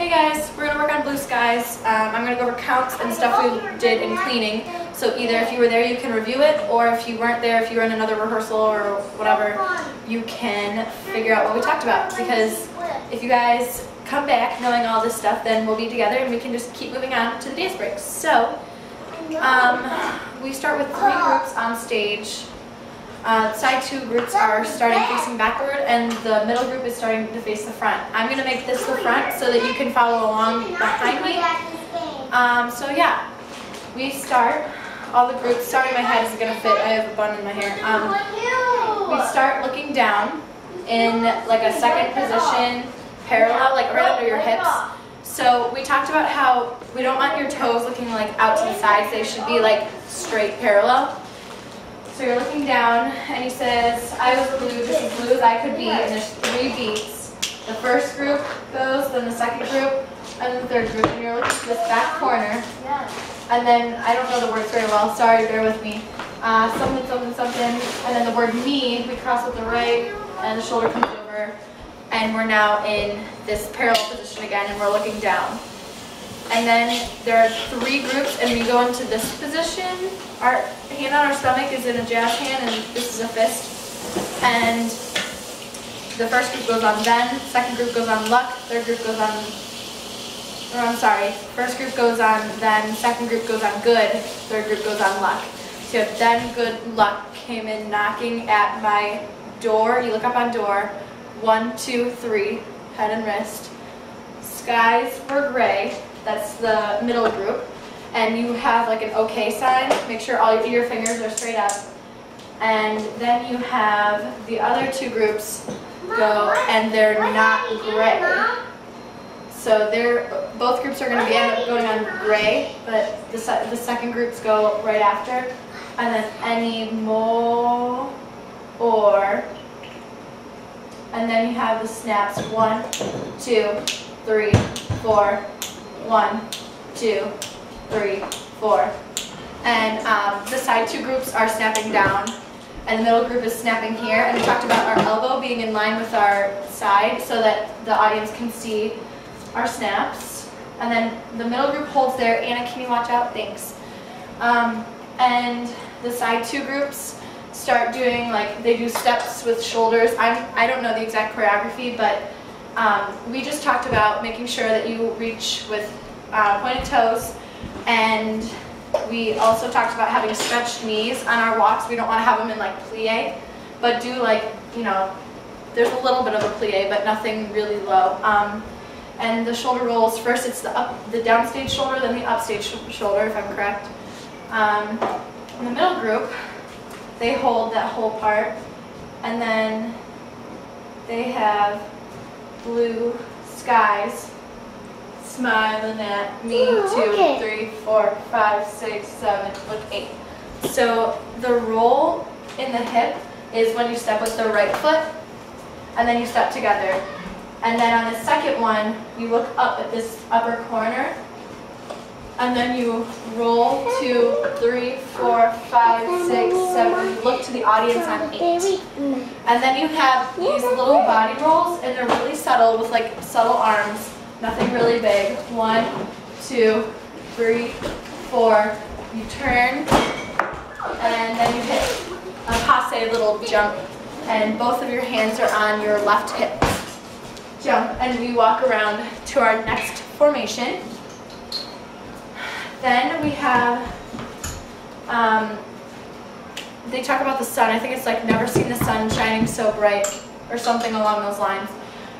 Hey guys, we're going to work on blue skies. I'm going to go over counts and stuff we did in cleaning. So either if you were there you can review it, or if you weren't there, if you were in another rehearsal or whatever, you can figure out what we talked about. Because if you guys come back knowing all this stuff, then we'll be together and we can just keep moving on to the dance breaks. So we start with 3 groups on stage. Side 2 groups are starting facing backward, and the middle group is starting to face the front. I'm going to make this the front so that you can follow along behind me. So yeah, we start. All the groups, sorry my head isn't going to fit, I have a bun in my hair. We start looking down in like a second position, parallel, like right under your hips. So we talked about how we don't want your toes looking like out to the sides, they should be like straight parallel. So you're looking down, and he says, I was blue, just as blue as I could be, and there's 3 beats. The first group goes, then the second group, and then the third group, and you're looking at this back corner. And then, I don't know the words very well, sorry, bear with me. Something, something, something, and then the word me, we cross with the right, and the shoulder comes over, and we're now in this parallel position again, and we're looking down. And then there are 3 groups, and we go into this position. Our hand on our stomach is in a jazz hand, and this is a fist. And the first group goes on then, second group goes on luck, third group goes on, or I'm sorry, first group goes on then, second group goes on good, third group goes on luck. So you have then, good, luck came in knocking at my door. You look up on door, 1, 2, 3, head and wrist. Skies were gray. That's the middle group, and you have like an OK sign. Make sure all your fingers are straight up, and then you have the other 2 groups go, and they're not gray. So both groups are going to be end up going on gray, but the second groups go right after, and then any more, or, and then you have the snaps 1, 2, 3, 4. 1, 2, 3, 4. And the side 2 groups are snapping down, and the middle group is snapping here. And we talked about our elbow being in line with our side so that the audience can see our snaps. And then the middle group holds there. Anna, can you watch out? Thanks. And the side 2 groups start doing, like, they do steps with shoulders. I don't know the exact choreography, but we just talked about making sure that you reach with pointed toes, and we also talked about having stretched knees on our walks. We don't want to have them in like plie, but do like, you know, there's a little bit of a plie, but nothing really low. And the shoulder rolls, first it's the downstage shoulder, then the upstage shoulder, if I'm correct. In the middle group, they hold that whole part, and then they have blue skies smiling at me. 2, 3, 4, 5, 6, 7, look, 8. So the roll in the hip is when you step with the right foot, and then you step together. And then on the second one, you look up at this upper corner, and then you roll 2, 3, 4, 5, 6, 7. You look to the audience on 8. And then you have these little body rolls, and they're really subtle with like subtle arms. Nothing really big. 1, 2, 3, 4. You turn, and then you hit a passe little jump, and both of your hands are on your left hip. Jump, and we walk around to our next formation. Then we have, they talk about the sun. I think it's like never seen the sun shining so bright, or something along those lines.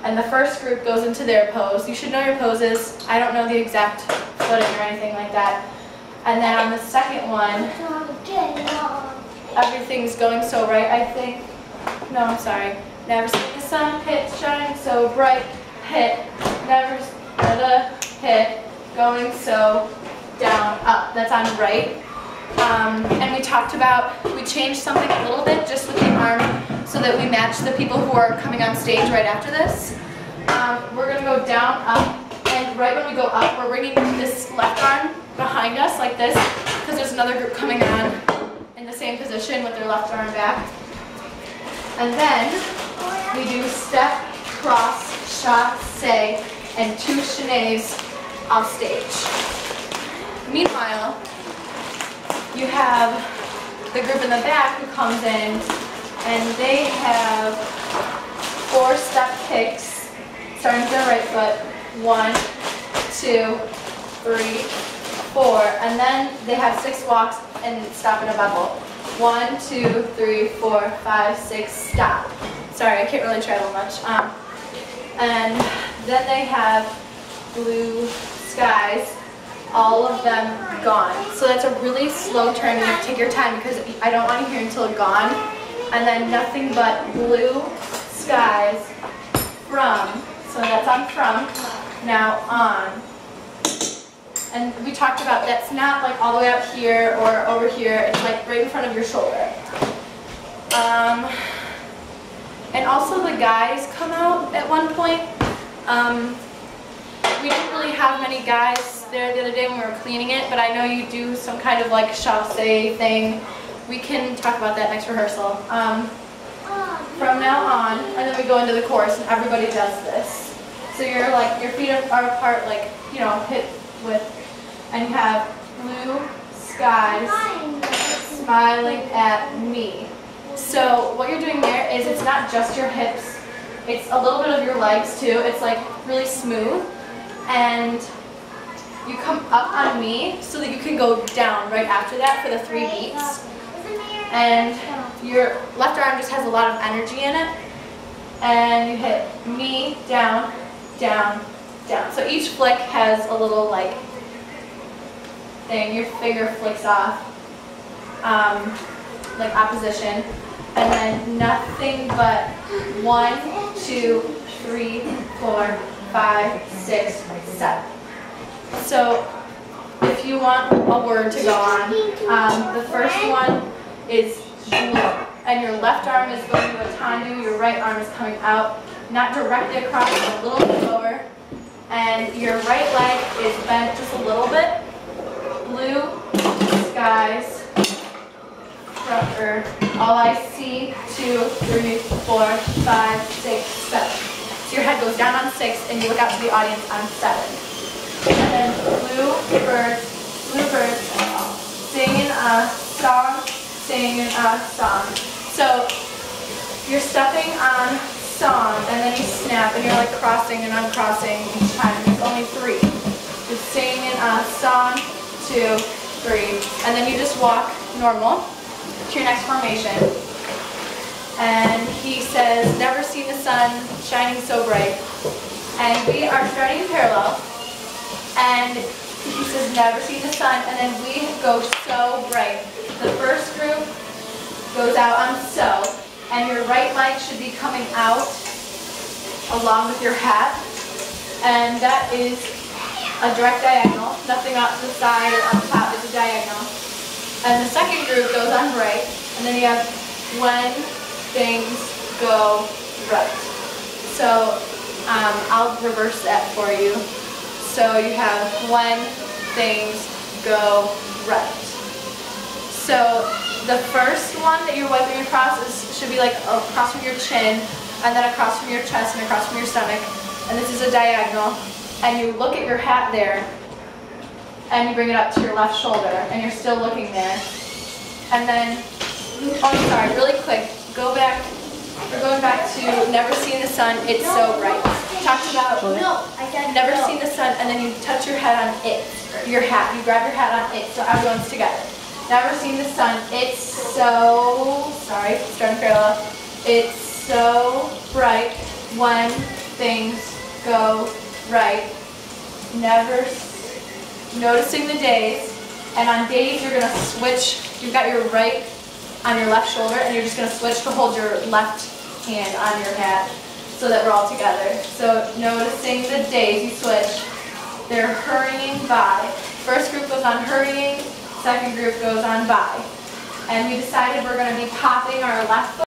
And the first group goes into their pose. You should know your poses. I don't know the exact footing or anything like that. And then on the second one, everything's going so bright, I think. No, I'm sorry. Never seen the sun shining so bright. Hit. Never hit. Going so down, up. That's on right. And we talked about, we changed something a little bit just with the arm so that we match the people who are coming on stage right after this. We're going to go down, up, and right when we go up, we're bringing this left arm behind us like this, because there's another group coming on in the same position with their left arm back. And then we do step, cross, chasse, and 2 chenets off stage. Meanwhile, you have the group in the back who comes in and they have 4 step kicks, starting with their right foot. 1, 2, 3, 4, and then they have 6 walks and stop in a bevel. 1, 2, 3, 4, 5, 6, stop. Sorry, I can't really travel much. And then they have blue skies, all of them gone. So that's a really slow turn. You have to take your time because I don't want to hear until gone. And then nothing but blue skies from. So that's on from, now on. And we talked about that's not like all the way up here or over here, it's like right in front of your shoulder. And also the guys come out at one point. We didn't really have many guys there the other day when we were cleaning it, but I know you do some kind of like chasse thing. We can talk about that next rehearsal. From now on, and then we go into the chorus and everybody does this. So you're like, your feet are apart, like, you know, hip width, and you have blue skies smiling at me. So what you're doing there is it's not just your hips, it's a little bit of your legs too. It's like really smooth, and you come up on me so that you can go down right after that for the 3 beats. And your left arm just has a lot of energy in it, and you hit me, down, down, down. So each flick has a little like thing, your finger flicks off, like opposition, and then nothing but 1, 2, 3, 4, 5, 6, 7. So if you want a word to go on, the first one is blue, and your left arm is going to a tendu, your right arm is coming out, not directly across, but a little bit lower, and your right leg is bent just a little bit. Blue skies, all I see, 2, 3, 4, 5, 6, 7. So your head goes down on 6, and you look out to the audience on 7. And then blue birds, singing a song, singing a song. So you're stepping on song, and then you snap, and you're like crossing and uncrossing each time. And there's only 3. Just singing a song, 2, 3, and then you just walk normal to your next formation. And he says, never seen the sun shining so bright. And we are starting parallel, and he says, never seen the sun, and then we go so bright. The first group goes out on so, and your right leg should be coming out along with your hat, and that is a direct diagonal, nothing off to the side or on top, is a diagonal. And the second group goes on right, and then you have when things go right. So I'll reverse that for you. So you have when things go right. So the first one that you're wiping across should be like across from your chin, and then across from your chest, and across from your stomach. And this is a diagonal. And you look at your hat there, and you bring it up to your left shoulder, and you're still looking there. And then, oh sorry, really quick, go back, we're going back to never seen the sun, it's so bright. Talked about never seen the sun, and then you touch your head on it, your hat, you grab your hat on it, so everyone's together. Never seen the sun, it's so, sorry, starting parallel, it's so bright when things go right. Never noticing the days, and on days you're going to switch, you've got your right on your left shoulder, and you're just going to switch to hold your left hand on your hat so that we're all together. So noticing the days, you switch, they're hurrying by. First group goes on hurrying, second group goes on by. And we decided we're going to be popping our left foot